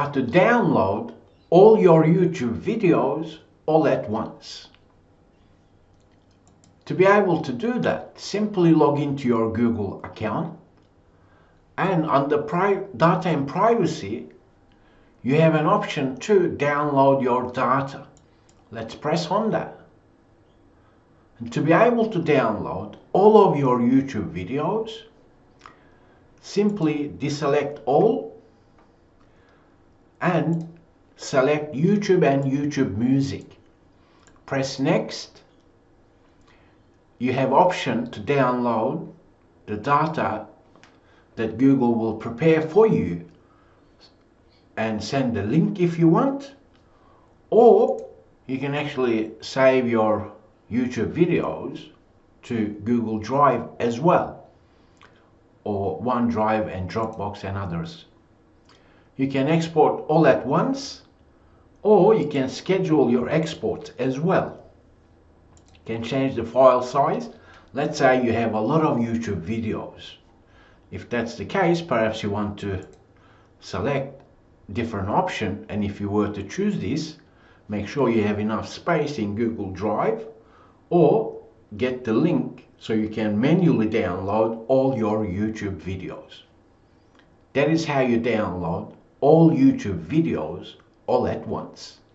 how to download all your YouTube videos all at once. To be able to do that, simply log into your Google account, and under Data and Privacy, you have an option to download your data. Let's press on that. And to be able to download all of your YouTube videos, simply deselect all and select YouTube and YouTube Music. Press Next. You have option to download the data that Google will prepare for you and send the link if you want, or you can actually save your YouTube videos to Google Drive as well, or OneDrive and Dropbox and others. You can export all at once, or you can schedule your exports as well. You can change the file size. Let's say you have a lot of YouTube videos. If that's the case, perhaps you want to select different option, and if you were to choose this, make sure you have enough space in Google Drive, or get the link so you can manually download all your YouTube videos. That is how you download all YouTube videos all at once.